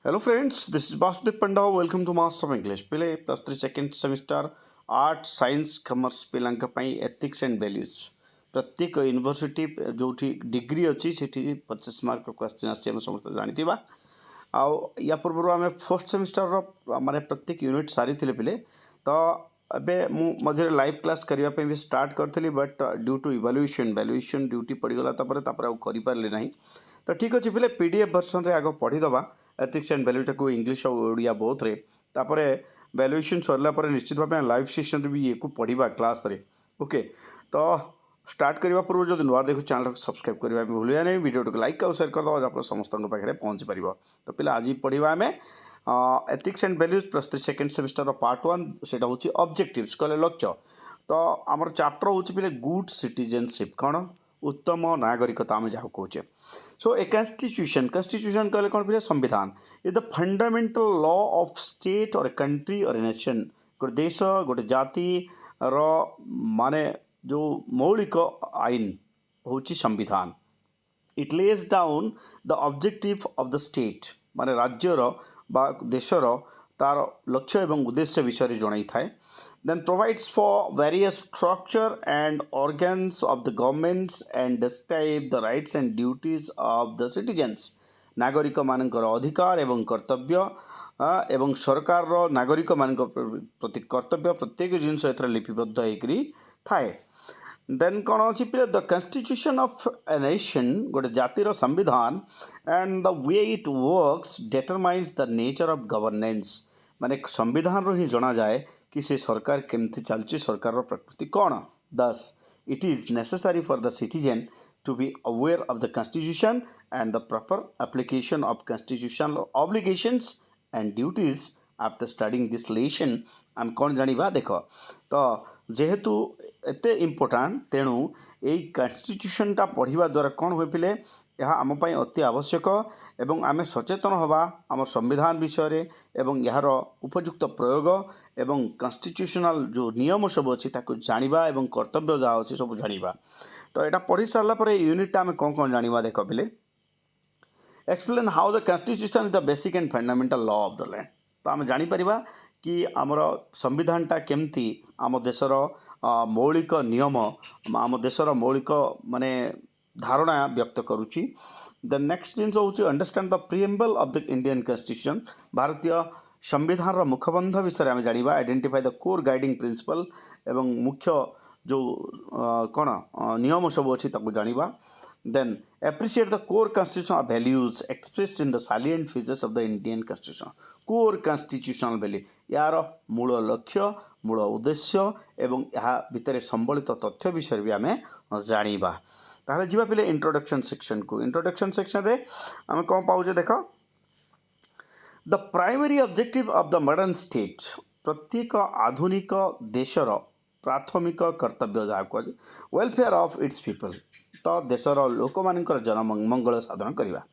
Hello friends, this is Basudip Panda. Welcome to Master of English. पिले +3 second semester art science commerce पिलांका पई ethics and values प्रत्येक university जो degree अच्छी से 25 मार्क क्वेश्चन आम समस्त जानी या पूर्व आम फर्स्ट सेमिस्टर माने प्रत्येक यूनिट सारी पिले तो अबे मझे लाइव क्लास करने भी स्टार्ट करी but due to evaluation duty पड़गला कर ना तो ठीक अच्छे पिले पीडीएफ वर्सन रे आग पढ़ीदबा एथिक्स एंड वैल्यूटा को इंग्लिश और ओडिया बोथ रे तापर वैल्यूएशन सरला पर निश्चित भाव लाइव सेशन भी ये को पढ़ा क्लास रे ओके तो स्टार्ट करने पूर्व जो नुआ देखो चैनल को सब्सक्राइब करने भूलिया नहीं वीडियो को लाइक और शेयर करदे आप समस्त पाखे पहुँची पार तो पिला आज पढ़ा आम ethics and values +3 second semester part 1 से हूँ ऑब्जेक्टिव्स कहले लक्ष्य तो आमर चैप्टर हूँ पे गुड सिटीजनशिप कौन उत्तम नागरिकता आम जहाँ कहे सो ए कन्स्टिट्यूशन कहले कौन पे संविधान is the fundamental law of state और ए कंट्री और ए नेशन गोटे देश गोटे जाति रो माने जो मौलिक आईन हूँ संविधान it Lay's down the objective of the state माने राज्यर बा देशर तार लक्ष्य एवं उद्देश्य विषय जन थाए then provides for various structure and organs of the governments and describe the rights and duties of the citizens नागरिक मानकर अधिकार एवं कर्तव्य एवं सरकार रो नागरिक मान प्रति कर्तव्य प्रत्येक जिनस एथर लिपिबद्ध होकरी थाए देन कौन अच्छी पे the constitution of a nation गोटे जातिर संविधान and the way it works determines the nature of governance माने संविधान रो ही जना जाए कि से सरकार केमती चलती सरकार प्रकृति कौन दस it is necessary for the citizen to be aware of the constitution and the proper application of constitutional obligations and duties after studying this lesson आम कौन जानिबा देख तो जेहेतु एते इम्पोर्टाट तेणु यही कॉन्स्टिट्यूशनटा पढ़ा द्वारा कौन हुए पिले यह आम पाई अति आवश्यक एवं आमे सचेतन हवा आम संविधान विषय एवं यार उपयुक्त प्रयोग एवं कॉन्स्टिट्यूशनल जो नियम सब अच्छी जानिबा एवं कर्तव्य जहाँ अच्छी सब जानिबा तो यहाँ पढ़ी सारा पर यूनिटा आम कौन कौन जानिबा देख पिले explain how the constitution is the basic and fundamental law of the land तो आम जानीपर कि आमर संविधानटा केमती आम देशर मौलिक नियम आम देशर मौलिक माने धारणा व्यक्त करुच्ची द नेक्स्ट जिन हूँ understand the preamble of the Indian constitution भारतीय संविधान मुखबंध विषय आम जाना identify the core guiding principle एवं मुख्य जो कौन नियम सब अच्छी जाना then appreciate the core constitutional values expressed in the salient features of the Indian constitution core constitutional value यार मूल लक्ष्य मूल उद्देश्य एवं यह भितर संबलित तथ्य विषय भी आम जाना ताहले जीवा पिले इंट्रोडक्शन सेक्शन को इंट्रोडक्शन सेक्शन रे आम कौन पाऊे देख the primary objective of the modern state प्रत्येक आधुनिक देशर प्राथमिक कर्तव्य जहाँ कह वेलफेयर ऑफ इट्स पीपल तो देशर लोक मानकर जनमंगल साधन करवा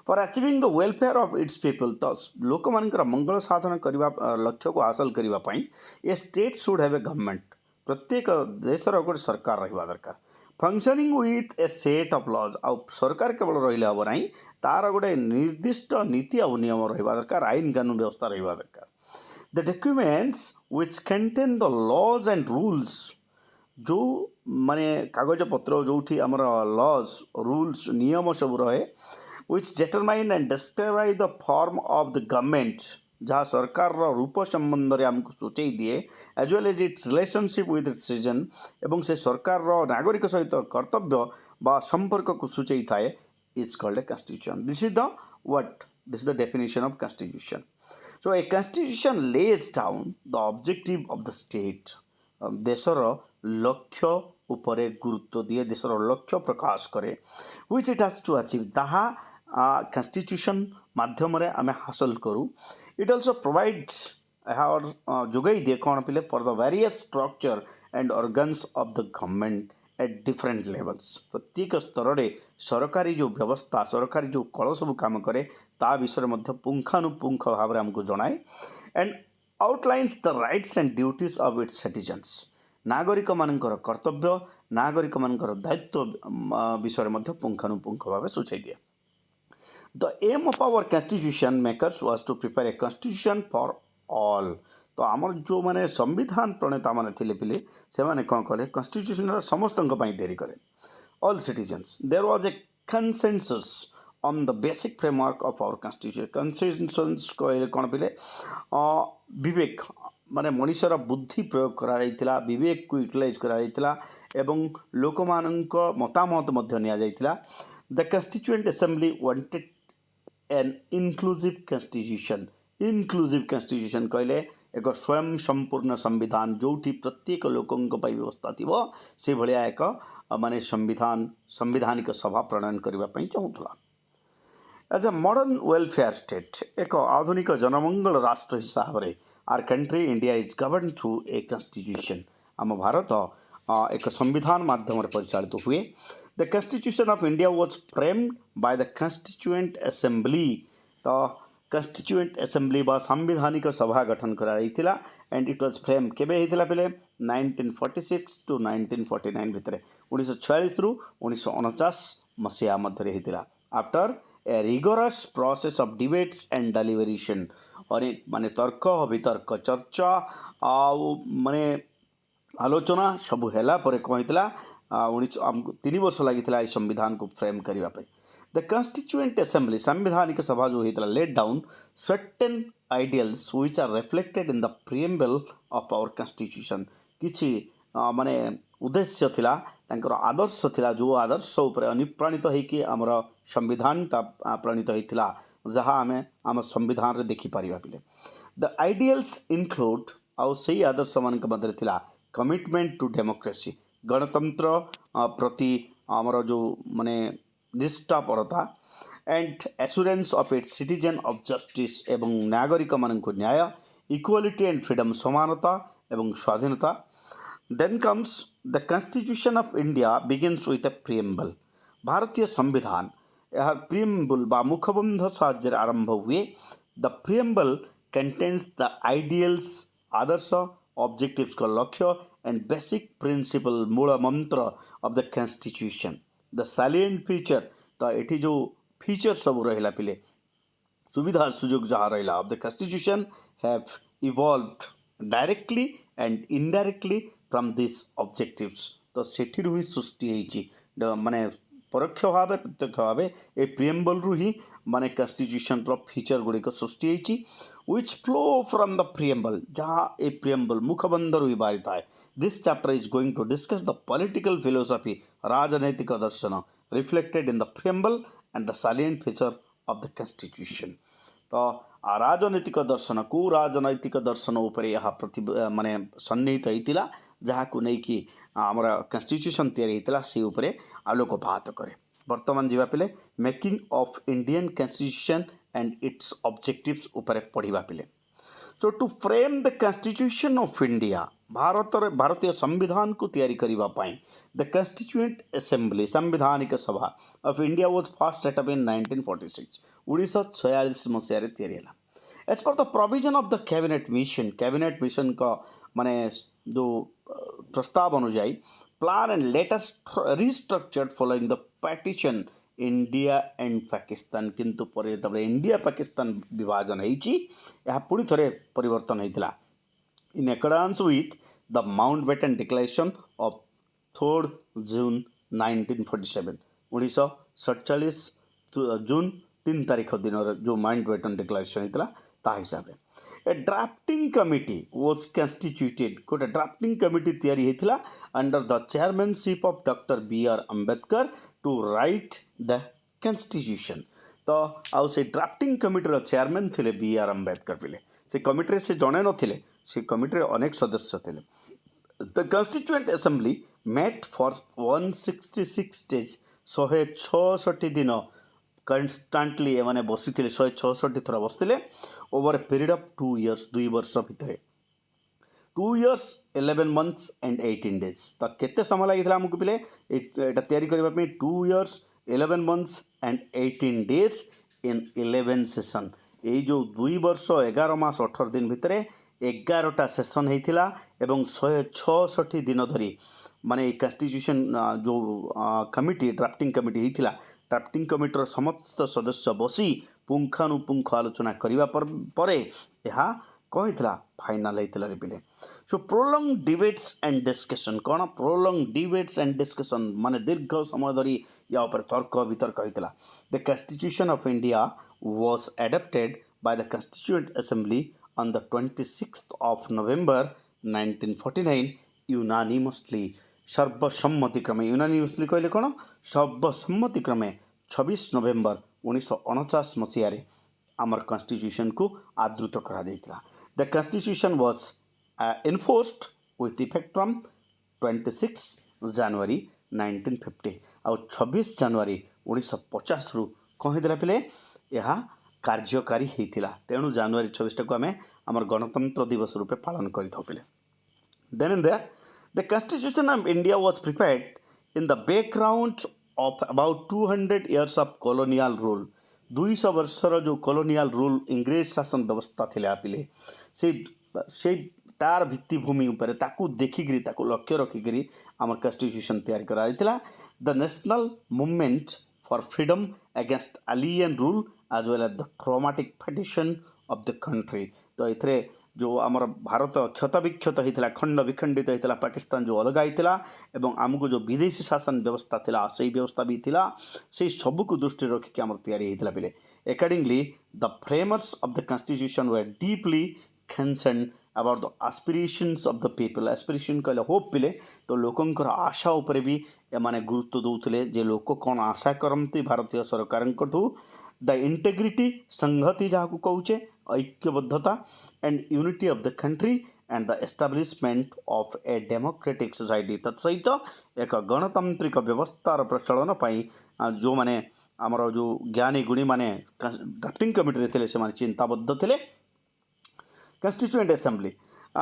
for achieving the welfare of its people तो लोक मानकर मंगल साधन करने लक्ष्य को हासिल करने a state should have a government प्रत्येक देशर गोटे सरकार रहा दरकार functioning with a set of laws आउ सरकार केवल रहिले हम ना तार गोटे निर्दिष्ट नीति और नियम रहा दरकार आईन कानून व्यवस्था रहा दरकार the documents which contain the laws and rules जो माने कागज पत्र जो आमर लॉज रूल्स नियम सब रहे which determine and describe the form of the government जहाँ सरकार रूप संबंध में आमको सूचई दिए as well as its relationship with its citizen एवं से सरकार नागरिक सहित कर्तव्य बा संपर्क को सूचई थाए is called a constitution this is the what this is the definition of constitution so a constitution lays down the objective of the state देशर लक्ष्य उपरे गुरुत्व दिए देशर लक्ष्य प्रकाश करे which it has to achieve ताहा कॉन्स्टिट्यूशन माध्यम आम हासिल करूँ इट ऑल्सो प्रोवाइड्स जोगाई दिए कौन पिले for the various structure and organs of the government at different levels प्रत्येक स्तर में सरकारी जो व्यवस्था सरकारी जो कल सब काम करे ता विषय में पुंखानुपुंख भाव में आमको जनाए and outlines the rights and duties of its citizens नागरिक मानकर कर्तव्य नागरिक मानकर दायित्व विषय में पुंखानुपुंख भाव सूचाई दिए the aim of our constitution makers was to prepare a constitution for all. तो आमर जो माने संविधान प्रणेता माने थिले पिले से माने कोन करे कॉन्स्टिट्यूशन समस्त तैयारी करे all citizens. There was a consensus on the basic framework of our constitution. Consensus कहले कौन पिले विवेक माने मनुष्यर बुद्धि प्रयोग करा विवेक को यूटिलाइज करा एवं लोक मानक मतामत मध्य निया जाइतिला। The constituent assembly wanted an inclusive constitution. Inclusive constitution कहले एक स्वयं संपूर्ण संविधान जोठी प्रत्येक लोकंक पई व्यवस्था थिबो से भलिया एक माने संविधानिक सभा प्रणयन करबा पई चाहुतला। As a modern welfare state एक आधुनिक जनमंगल राष्ट्र हिसाब रे our country India is govern through a constitution. आम भारत एक संविधान माध्यम परिचालित हुए। The constitution of India was framed by the constituent assembly. तो कॉन्स्टिट्यूएंट असेंबली बा संविधानिक सभा गठन कराइथिला एंड इट वाज फ्रेम केबे हिथिला पहिले 1946 टू 1949 भितरे 1946 रु 1949 मसिया मध्य हिथिला। After a rigorous process of debates and deliberation और माने तर्क वितर्क चर्चा माने आलोचना सबू हैला परे कहितला 3 वर्ष लागिथिला ए संविधान को फ्रेम करिवा पे। द कॉन्स्टिट्यूएंट असेंबली संविधानिक सभा जो होता laid down certain ideals which are reflected in the preamble of our constitution. किछि माने उद्देश्य थिला तांकर आदर्श थिला जो आदर्श ऊपर अनुप्राणित होइकि हमर संविधान ता प्रणीत होइतिला जहा आमे आम संविधान रे देखि परिबा पिले। द आइडियल्स इनक्लूड आउ सही आदर्श मान के मध्य थिला कमिटमेंट टू डेमोक्रेसी गणतंत्र प्रति हमर जो माने निष्ठापरता and assurance of its citizen of justice एवं नागरिक मानक न्याय इक्वालिटी एंड फ्रीडम समानता एवं स्वाधीनता। Then comes the constitution of India begins with a preamble. भारतीय संविधान यह प्रिएम्बल बा मुखबंध साहाय्य आरंभ हुए। The preamble contains the ideals आदर्श ऑब्जेक्टिव्स का लक्ष्य एंड बेसिक प्रिंसिपल मूल मंत्र of the constitution. The salient feature तो ये जो फीचर सब रहा पिले सुविधा सुजोग जहाँ रहा of the constitution have evolved directly and indirectly from this objectives. तो सेठी ही सृष्टि होती माने परोक्ष भाव प्रत्यक्ष भाव ए प्रिएम्बल रु ही माने कॉन्स्टिट्यूशन रो फीचर गुड़िक सृष्टि होती which flow from the preamble जहाँ ए प्रिएम्बल मुखबंध रु ही बाहरी था। This chapter is going to discuss the political philosophy राजनैतिक दर्शन reflected in the preamble and the salient feature of the constitution. तो आ राजनैतिक दर्शन को राजनैतिक दर्शन उपर यह प्रति माने सन्निहित होता जहाँ को नहीं कि आमर कॉन्स्टिट्यूशन तैयारी होता से उपरे आलोकपात करे। वर्तमान जीवा पिले making of Indian constitution and its objectives उपरे पढ़िबा पिले। So to frame the constitution of India भारतीय संविधान को तैयारी करिबा पाई द कॉन्स्टिट्यूएंट असेंबली संविधानिक सभा of India was first set up in 1946 1946 मसीह रे तैयारी हला। As per the provision of the cabinet mission का माने जो प्रस्ताव अनुଯାयी plan and latest restructured following the partition India and Pakistan किंतु पर इंडिया पाकिस्तान विभाजन होती पुणी थे परिवर्तन होता in accordance with the Mountbatten declaration of 3 जून 1947 1947 जून 3 तारीख दिन जो माउंटबेटन डिक्लेरेशन होता ता हिसाब से a drafting committee was constituted गोटे ड्राफ्टिंग कमिटी तैयारी होता under the chairmanship of doctor B R. Ambedkar to write the constitution. तो आउ से ड्राफ्टिंग कमिटीर चेयरमैन थे बी.आर. अम्बेडकर पिले से कमिटी से जड़े नथिले से कमिटी अनेक सदस्य थे। The constituent assembly met for 166 days 166 दिन कन्स्टांटली एमाने बसी 166 थर बसते over a period of 2 years 2 वर्ष भितर 2 years 11 months and 18 days। तो केते समय लगी आमको पिले एटा तैयारी करने 2 years 11 months and 18 days in 11 session. ये जो 2 वर्ष 11 मास 18 दिन भितर 11टा सेशन होता एवं 166 दिन धरी माने कॉन्स्टिट्यूशन जो कमिटी ड्राफ्टिंग कमिटी होता ड्राफ्टिंग कमिटर समस्त सदस्य बसी पुंखानुपुंख आलोचना करने पर कौन फाइनाल होता रे पिले सो प्रोलंग डिबेट्स एंड डिस्कशन कौन प्रोलंग डिबेट्स एंड डिस्कशन माने दीर्घ समय धरी या उपर तर्क वितर्क होता the constitution of India was adapted bye the constituent assembly on the 26th of November 1949 unanimously सर्वसम्मति क्रमे यूनानिमसली कहले कौन सर्वसम्मति क्रमे 26 नवेम्बर 1949 मसीह आमर कॉन्स्टिट्यूशन को आदृत करा जाइतिला the constitution was enforced with effect from 26 January 1950 आउ 26 जनवरी 1950 रु कौन होता पिले यह कार्यकारी होता तेणु जनवरी 26 को आम आम गणतंत्र दिवस रूपे पालन करें then and there the constitution of India was prepared in the background of about 200 years of colonial rule 200 वर्षर जो कॉलोनियल रूल इंग्रेज शासन व्यवस्था थिले आपिले से तार भित्तिभूमि उपर ताकू देखिकी ताकू लक्ष्य रखिकी आम कॉन्स्टिट्यूशन तैयारी करा the national movement for freedom against alien rule as well as the traumatic partition of the country तो इथरे जो आमर भारत क्षत विक्षत होता खंड विखंडित होता पाकिस्तान जो अलग होता एवं आमको जो विदेशी शासन व्यवस्था थिला से व्यवस्था भी थिला से सबको दृष्टि रखिक आम तैयारी होता पिले accordingly the framers of the constitution were deeply concern about the aspirations of the people aspiration कहले होप पिले तो लोकंकर आशा उपर भी एमाने गुरुत्व दौले जे लोक कौन आशा करती भारतीय सरकार द इंटेग्रिटी संहति जहाँ को कौचे ऐक्यबद्धता and unity of the country and the establishment of a democratic society तत्सहित एक गणतांत्रिक व्यवस्थार प्रचलन जो माने आमर जो ज्ञानी गुणी माने ड्राफ्टिंग कमिटी थे से चिंताबद्ध थे constituent assembly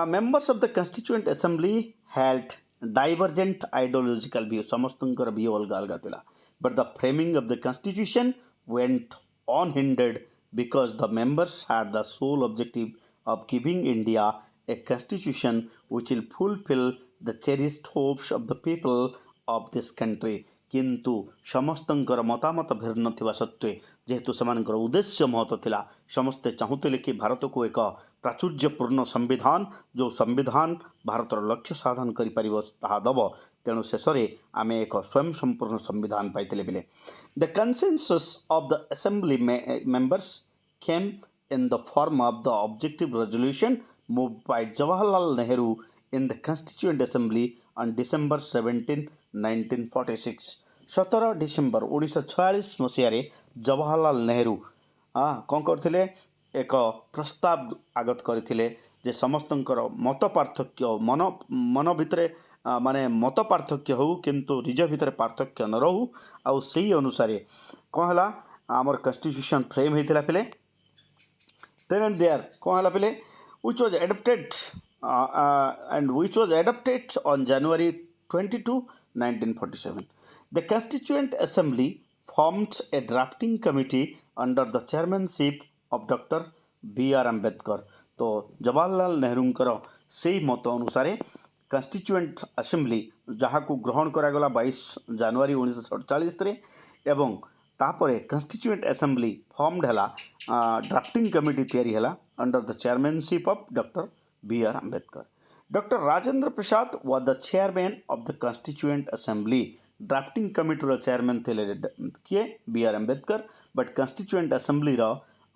members of the constituent assembly held divergent ideological view समस्त व्यू अलग अलग था but the framing of the constitution went unhindered because the members had the sole objective of giving India a constitution which will fulfill the cherished hopes of the people of this country. किंतु समस्तंकर मतामत भिन्न थिबा सत्वे जेहेतु सेमानकर उद्देश्य महत थिला समस्ते चाहूले कि भारत को एक प्राचुर्यपूर्ण संविधान जो संविधान भारतर लक्ष्य साधन करिपारिबो दब तेणु शेष में आम एक स्वयं संपूर्ण संविधान पाइले बिले the consensus of the assembly members came in the form of the objective resolution moved by Jawaharlal Nehru in the constituent assembly on December 17, 1946 17 December 1946 मसीह जवाहरलाल नेहरू कौन करते एक प्रस्ताव आगत करते जे समस्तंकर मत पार्थक्य मन भितर माने मत पार्थक्य हो किंतु निज भितर पार्थक्य न रहू आउ सही अनुसार कौन है आमर कॉन्स्टिट्यूशन फ्रेम होता पिले देन एंड देयर कौन है पिले which was adopted which was adopted on January 22, 1947. The Constituent Assembly formed a drafting committee under the chairmanship of Dr. B.R. Ambedkar. तो जवाहरलाल नेहरूंकर से मत अनुसार कॉन्स्टिट्यूएंट असेंबली जहाँ को ग्रहण करागला 22 जनवरी 1947 एवं तापरे कॉन्स्टिट्यूएंट असेंबली फॉर्मड है ड्राफ्टिंग कमिटी तैयारी है under the chairmanship of doctor B.R. Ambedkar. Dr. Rajendra Prasad was the chairman of the Constituent Assembly. Drafting committee chairman थे किए B.R. Ambedkar but Constituent Assembly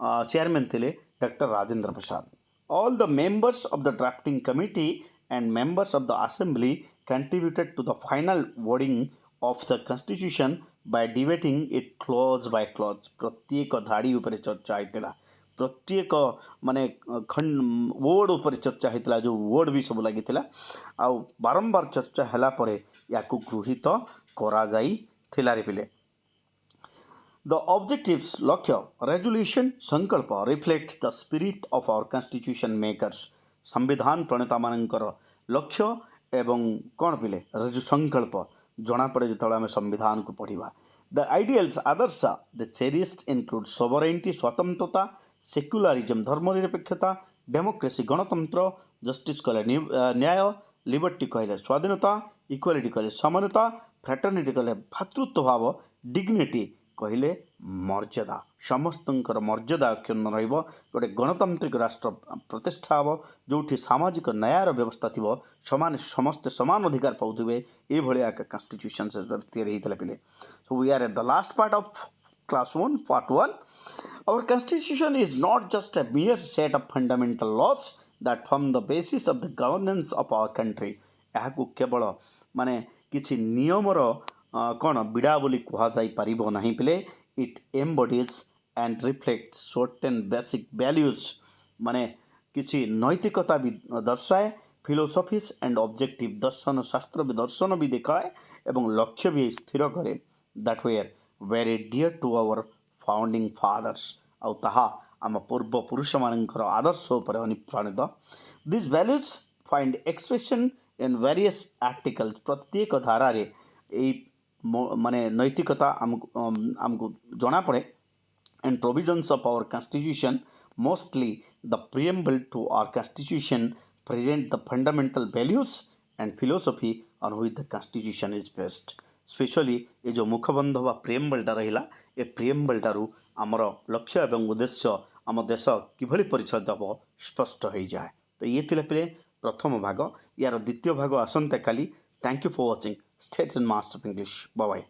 chairman थे doctor Rajendra Prasad. All the members of the drafting committee and members of the assembly contributed to the final wording of the constitution by debating it clause by clause. प्रत्येक धाड़ी उपर चर्चा होता प्रत्येक माने खंड word उपर चर्चा होता जो वर्ड भी सब लगी आ बारंबार चर्चा है पर या गृहीत करा जाइथिला रे पिले द ऑब्जेक्टिव्स लक्ष्य रेजोल्यूशन संकल्प reflect the spirit of our constitution makers संविधान प्रणेता मानकर लक्ष्य एवं कौन पिले संकल्प जना पड़े जो आम संविधान को पढ़ा the ideals Adarsh the cherished include sovereignty स्वतंत्रता सेक्युलरिज्म धर्मनिरपेक्षता डेमोक्रेसी गणतंत्र जस्टिस कहले न्याय लिबर्टी कहले स्वाधीनता इक्वालिटी कहले समानता फ्रेटर्निटी कहले भातृत्व भाव डिग्निटी कहले मर्यादा समस्तଙ୍କର मर्यादा अक्षुण्ण रहिबो गोटे गणतांत्रिक राष्ट्र प्रतिष्ठा हो जोठी सामाजिक न्यायर व्यवस्था थिबो समान समस्ते समान अधिकार पाउथिबे ए भलिया कॉन्स्टिट्यूशन से तैयारी हेतले पिले so we are at the last part of class 1 part 1. Our constitution is not just a mere set of fundamental laws that form the basis of the governance of our country. एहाकु केवल माने किछि नियमर कौन बिड़ा बोली कहा जाई परिबो नहीं पिले it embodies and reflects certain basic values माने किछि नैतिकता भी दर्शाए फिलोसफीज एंड ऑब्जेक्टिव दर्शन शास्त्र भी दर्शन भी देखाए एवं लक्ष्य भी स्थिर करे that were very dear to our founding fathers ଆଉ ତାହା ଆମ ପୂର୍ବପୁରୁଷମାନଙ୍କର ଆଦର୍ଶ ଉପରେ ଅନୁପ୍ରାଣିତ these values find expression in various articles ପ୍ରତ୍ୟେକ ଧାରାରେ ଏଇ ମାନେ ନୈତିକତା ଆମକୁ ଜଣାପଡ଼େ and provisions of our constitution mostly the preamble to our constitution present the fundamental values and philosophy on which the constitution is based specially ये जो मुखबंध बा प्रिएम्बलटा रहिला ए प्रिएम्बलटारू आमर लक्ष्य एवं उद्देश्य आम देश किभली परिचालित हम स्पष्ट हो जाए तो ये थिले पे प्रथम भाग यार द्वितीय भाग आसंता काली thank you for watching stay in master of English bye bye.